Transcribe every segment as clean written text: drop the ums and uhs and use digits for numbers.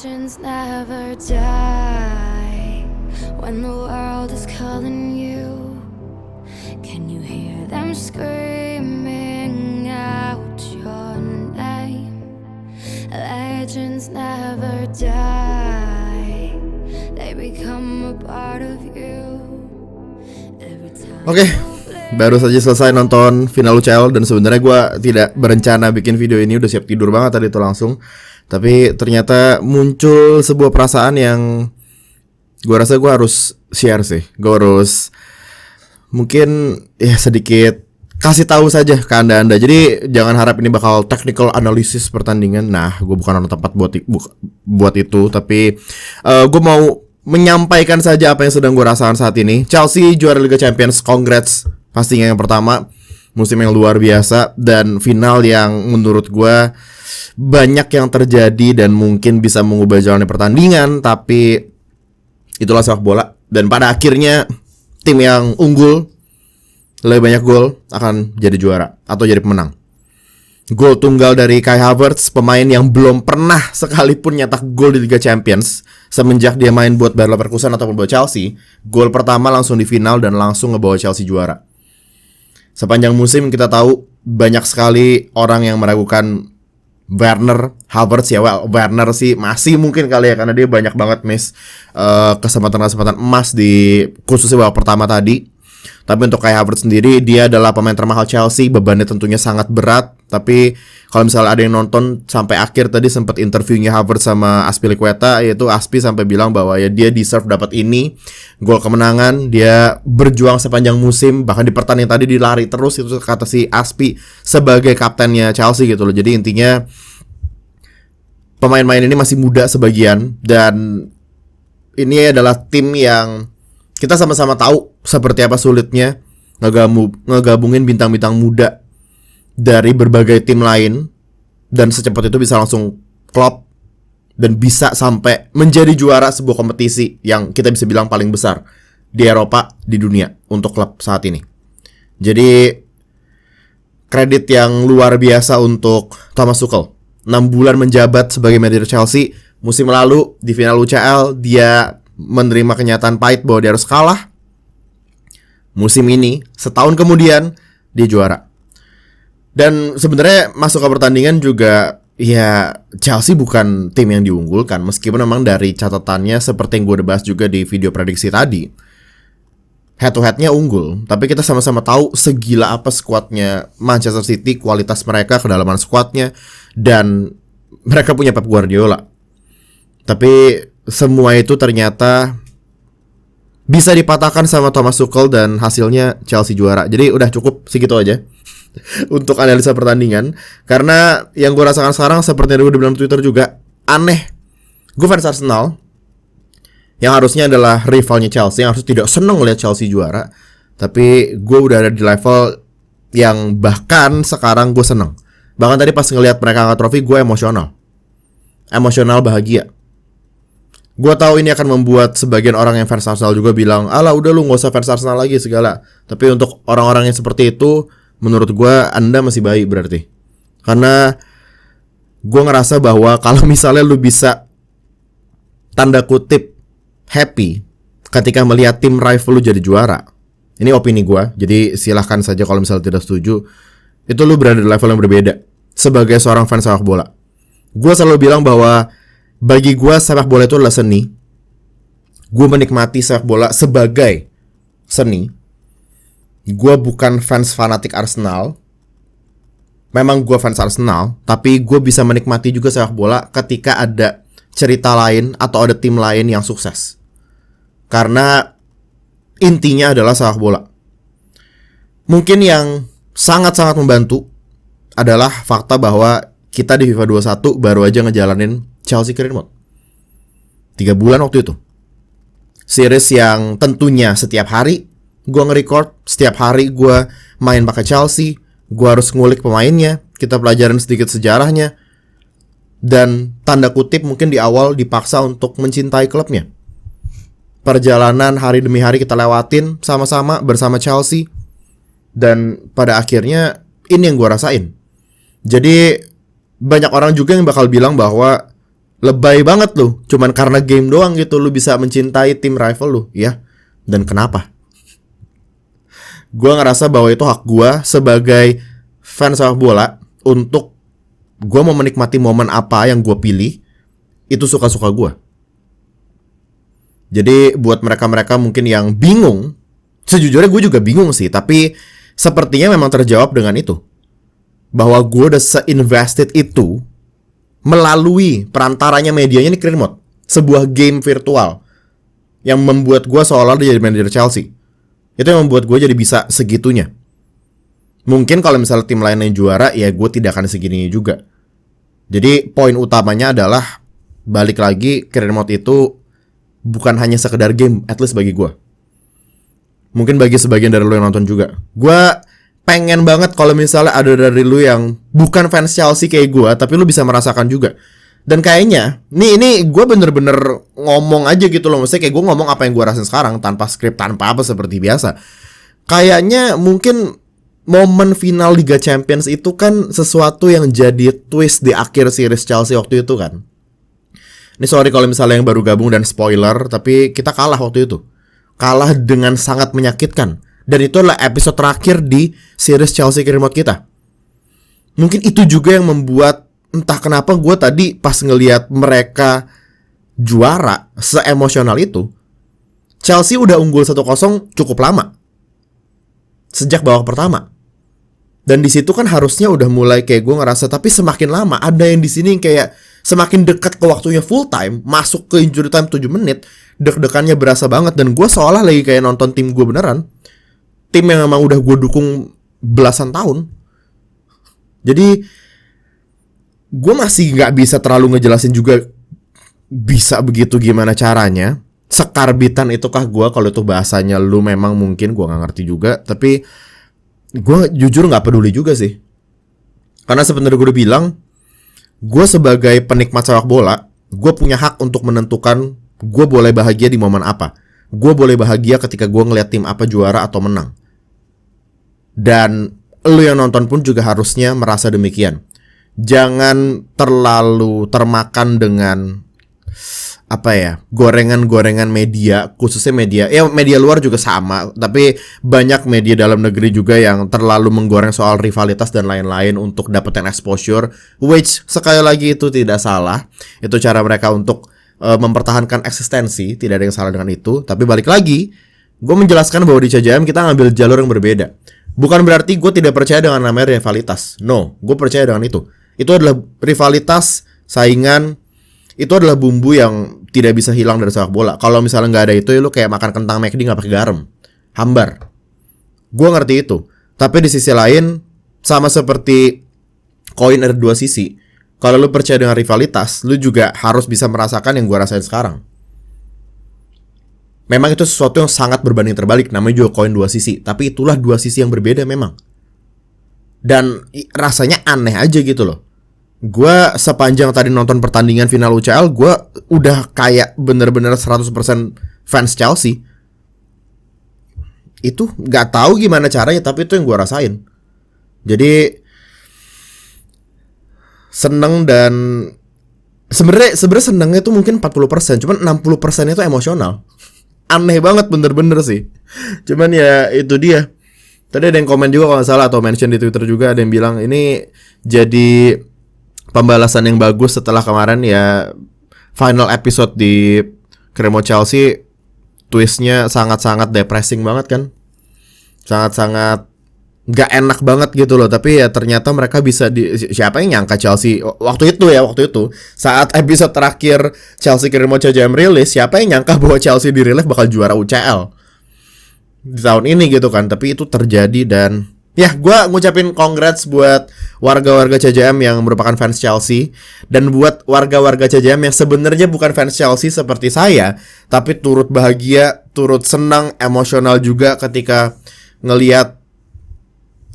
Legends never die when the world is calling you. Can you hear them screaming out your name? Legends never die, they become a part of you. Every time. Oke, baru saja selesai nonton final UCL dan sebenarnya gue tidak berencana bikin video ini, udah siap tidur banget tadi itu langsung. Tapi ternyata muncul sebuah perasaan yang gue rasa gue harus share sih. Gue harus mungkin ya sedikit kasih tahu saja ke anda. Jadi jangan harap ini bakal technical analysis pertandingan. Nah, gue bukan orang tepat buat itu. Tapi gue mau menyampaikan saja apa yang sedang gue rasakan saat ini. Chelsea juara Liga Champions, congrats. Pastinya yang pertama, musim yang luar biasa dan final yang menurut gue banyak yang terjadi dan mungkin bisa mengubah jalannya pertandingan. Tapi itulah sepak bola. Dan pada akhirnya tim yang unggul lebih banyak gol akan jadi juara atau jadi pemenang. Gol tunggal dari Kai Havertz, pemain yang belum pernah sekalipun nyetak gol di Liga Champions semenjak dia main buat Bayer Leverkusen ataupun buat Chelsea. Gol pertama langsung di final dan langsung ngebawa Chelsea juara. Sepanjang musim kita tahu banyak sekali orang yang meragukan Werner, Havertz ya. Werner sih masih mungkin kali ya, karena dia banyak banget miss kesempatan-kesempatan emas di khususnya babak pertama tadi. Tapi untuk Kai Havertz sendiri, dia adalah pemain termahal Chelsea, bebannya tentunya sangat berat. Tapi kalau misalnya ada yang nonton sampai akhir tadi sempat interviewnya Havertz sama Azpilicueta, yaitu Aspi sampai bilang bahwa ya dia deserve dapat ini, gol kemenangan. Dia berjuang sepanjang musim, bahkan di pertandingan tadi dilari terus, itu kata si Aspi sebagai kaptennya Chelsea gitu loh. Jadi intinya pemain-pemain ini masih muda sebagian, dan ini adalah tim yang kita sama-sama tahu seperti apa sulitnya ngegabungin bintang-bintang muda dari berbagai tim lain dan secepat itu bisa langsung klop dan bisa sampai menjadi juara sebuah kompetisi yang kita bisa bilang paling besar di Eropa, di dunia untuk klub saat ini. Jadi kredit yang luar biasa untuk Thomas Tuchel. 6 bulan menjabat sebagai manajer Chelsea. Musim lalu di final UCL dia menerima kenyataan pahit bahwa dia harus kalah. Musim ini, setahun kemudian, dia juara. Dan sebenarnya masuk ke pertandingan juga, ya Chelsea bukan tim yang diunggulkan. Meskipun memang dari catatannya seperti yang gue udah bahas juga di video prediksi tadi, head to headnya unggul. Tapi kita sama-sama tahu segila apa skuadnya Manchester City, kualitas mereka, kedalaman skuadnya, dan mereka punya Pep Guardiola. Tapi semua itu ternyata bisa dipatahkan sama Thomas Tuchel dan hasilnya Chelsea juara. Jadi udah cukup segitu aja untuk analisa pertandingan. Karena yang gue rasakan sekarang seperti yang gue udah bilang di Twitter juga, aneh. Gue fans Arsenal yang harusnya adalah rivalnya Chelsea, yang harus tidak seneng lihat Chelsea juara. Tapi gue udah ada di level yang bahkan sekarang gue seneng. Bahkan tadi pas ngelihat mereka angkat trofi, gue emosional bahagia. Gue tahu ini akan membuat sebagian orang yang fans Arsenal juga bilang, alah udah lu gak usah fans Arsenal lagi segala. Tapi untuk orang-orang yang seperti itu, menurut gue Anda masih baik berarti. Karena gue ngerasa bahwa kalau misalnya lu bisa tanda kutip happy ketika melihat tim rival lu jadi juara, ini opini gue, jadi silahkan saja kalau misalnya tidak setuju. Itu lu berada di level yang berbeda sebagai seorang fans sepak bola. Gue selalu bilang bahwa bagi gue sepak bola itu adalah seni. Gue menikmati sepak bola sebagai seni. Gue bukan fans fanatik Arsenal. Memang gue fans Arsenal, tapi gue bisa menikmati juga sepak bola ketika ada cerita lain atau ada tim lain yang sukses. Karena intinya adalah sepak bola. Mungkin yang sangat-sangat membantu adalah fakta bahwa kita di FIFA 21 baru aja ngejalanin Chelsea Greenwood 3 bulan waktu itu. Series yang tentunya setiap hari gue nge-record, setiap hari gue main pakai Chelsea. Gue harus ngulik pemainnya, kita pelajarin sedikit sejarahnya. Dan tanda kutip mungkin di awal dipaksa untuk mencintai klubnya. Perjalanan hari demi hari kita lewatin sama-sama bersama Chelsea. Dan pada akhirnya ini yang gue rasain. Jadi banyak orang juga yang bakal bilang bahwa Lebay banget lu, cuman karena game doang gitu lu bisa mencintai tim rival lu, ya. Dan kenapa? Gua ngerasa bahwa itu hak gua sebagai fans sepak bola untuk gua mau menikmati momen apa yang gua pilih, itu suka-suka gua. Jadi buat mereka-mereka mungkin yang bingung, sejujurnya gue juga bingung sih, tapi sepertinya memang terjawab dengan itu. Bahwa gue udah se-invested itu melalui perantaranya medianya nih Remote, sebuah game virtual yang membuat gue seolah jadi manajer Chelsea. Itu yang membuat gue jadi bisa segitunya. Mungkin kalau misalnya tim lain yang juara, ya gue tidak akan segini juga. Jadi poin utamanya adalah balik lagi Remote itu bukan hanya sekedar game, at least bagi gue. Mungkin bagi sebagian dari lu yang nonton juga. Gue pengen banget kalau misalnya ada dari lu yang bukan fans Chelsea kayak gue, tapi lu bisa merasakan juga. Dan kayaknya, ini gue bener-bener ngomong aja gitu loh. Maksudnya kayak gue ngomong apa yang gue rasain sekarang, tanpa skrip, tanpa apa, seperti biasa. Kayaknya mungkin momen final Liga Champions itu kan sesuatu yang jadi twist di akhir series Chelsea waktu itu kan. Ini sorry kalau misalnya yang baru gabung dan spoiler, tapi kita kalah waktu itu. Kalah dengan sangat menyakitkan. Dan itu adalah episode terakhir di series Chelsea Remote kita. Mungkin itu juga yang membuat, entah kenapa gue tadi pas ngelihat mereka juara se-emosional itu. Chelsea udah unggul 1-0 cukup lama. Sejak babak pertama. Dan di situ kan harusnya udah mulai kayak gue ngerasa, tapi semakin lama ada yang di sini kayak semakin dekat ke waktunya full time, masuk ke injury time 7 menit, deg-degannya berasa banget. Dan gue seolah lagi kayak nonton tim gue beneran. Tim yang memang udah gue dukung belasan tahun. Jadi gue masih gak bisa terlalu ngejelasin juga bisa begitu gimana caranya. Sekarbitan itukah gue kalau itu bahasanya lu memang mungkin gue gak ngerti juga. Tapi gue jujur gak peduli juga sih. Karena sebenarnya gue udah bilang, gue sebagai penikmat sepak bola, gue punya hak untuk menentukan gue boleh bahagia di momen apa. Gue boleh bahagia ketika gue ngeliat tim apa juara atau menang. Dan lu yang nonton pun juga harusnya merasa demikian. Jangan terlalu termakan dengan gorengan-gorengan media, khususnya media luar juga sama, tapi banyak media dalam negeri juga yang terlalu menggoreng soal rivalitas dan lain-lain untuk dapetin exposure, which sekali lagi itu tidak salah. Itu cara mereka untuk mempertahankan eksistensi, tidak ada yang salah dengan itu. Tapi balik lagi, gue menjelaskan bahwa di CJM kita ngambil jalur yang berbeda. Bukan berarti gue tidak percaya dengan namanya rivalitas. No, gue percaya dengan itu. Itu adalah rivalitas, saingan. Itu adalah bumbu yang tidak bisa hilang dari sepak bola. Kalau misalnya nggak ada itu, ya lu kayak makan kentang McD nggak pakai garam, hambar. Gue ngerti itu. Tapi di sisi lain, sama seperti koin ada dua sisi. Kalau lu percaya dengan rivalitas, lu juga harus bisa merasakan yang gue rasain sekarang. Memang itu sesuatu yang sangat berbanding terbalik. Namanya juga koin dua sisi. Tapi itulah dua sisi yang berbeda memang. Dan rasanya aneh aja gitu loh. Gue sepanjang tadi nonton pertandingan final UCL, gue udah kayak bener-bener 100% fans Chelsea. Itu gak tahu gimana caranya, tapi itu yang gue rasain. Jadi seneng dan sebenarnya senengnya itu mungkin 40%, cuman 60% itu emosional. Aneh banget bener-bener sih. Cuman ya itu dia. Tadi ada yang komen juga kalau gak salah, atau mention di Twitter juga, ada yang bilang ini jadi pembalasan yang bagus setelah kemarin ya final episode di Kremo Chelsea. Twistnya sangat-sangat depressing banget kan. Sangat-sangat gak enak banget gitu loh. Tapi ya ternyata mereka bisa siapa yang nyangka Chelsea waktu itu saat episode terakhir Chelsea Kremo CJM rilis, siapa yang nyangka bahwa Chelsea di relief bakal juara UCL di tahun ini gitu kan. Tapi itu terjadi. Dan ya, gue ngucapin congrats buat warga-warga CJM yang merupakan fans Chelsea. Dan buat warga-warga CJM yang sebenarnya bukan fans Chelsea seperti saya, tapi turut bahagia, turut senang, emosional juga ketika ngelihat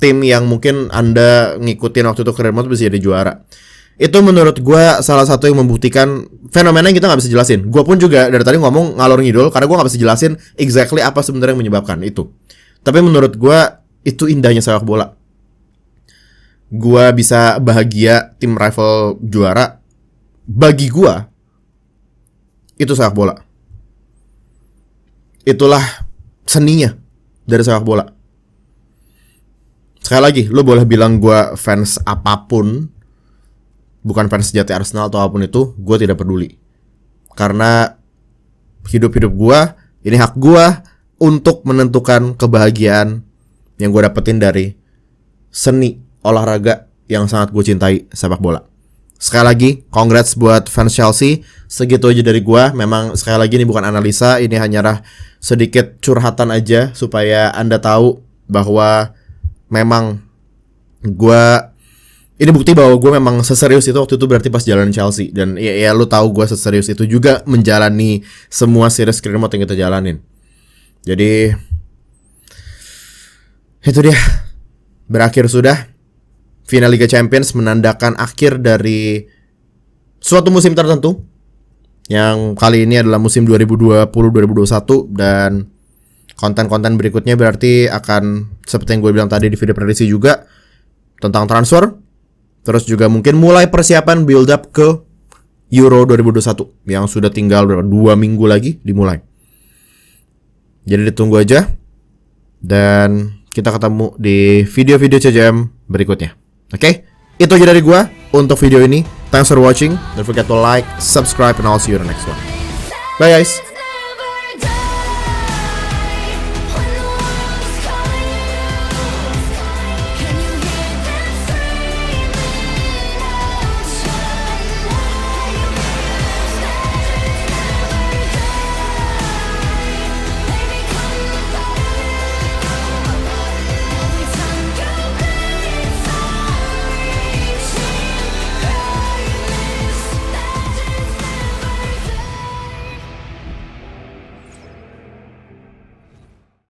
tim yang mungkin Anda ngikutin waktu itu keren banget bisa jadi juara. Itu menurut gue salah satu yang membuktikan fenomena yang kita gak bisa jelasin. Gue pun juga dari tadi ngomong ngalor ngidul karena gue gak bisa jelasin exactly apa sebenarnya yang menyebabkan itu. Tapi menurut gue itu indahnya sepak bola. Gua bisa bahagia tim rival juara. Bagi gua, itu sepak bola. Itulah seninya dari sepak bola. Sekali lagi, lo boleh bilang gue fans apapun, bukan fans sejati Arsenal atau apapun itu, gue tidak peduli. Karena hidup gue, ini hak gue untuk menentukan kebahagiaan yang gue dapetin dari seni olahraga yang sangat gue cintai, sepak bola. Sekali lagi, congrats buat fans Chelsea. Segitu aja dari gue. Memang sekali lagi ini bukan analisa, ini hanyalah sedikit curhatan aja supaya Anda tahu bahwa memang ini bukti bahwa gue memang seserius itu waktu itu berarti pas jalan Chelsea. Dan ya lu tahu gue seserius itu juga menjalani semua series Career Mode yang kita jalanin. Jadi itu dia, berakhir sudah. Final Liga Champions menandakan akhir dari suatu musim tertentu, yang kali ini adalah musim 2020-2021. Dan konten-konten berikutnya berarti akan seperti yang gue bilang tadi di video prediksi juga, tentang transfer. Terus juga mungkin mulai persiapan build up ke Euro 2021 yang sudah tinggal 2 minggu lagi dimulai. Jadi ditunggu aja. Dan kita ketemu di video-video CJM berikutnya. Oke, itu aja dari gua untuk video ini. Thanks for watching. Don't forget to like, subscribe, and I'll see you in the next one. Bye guys.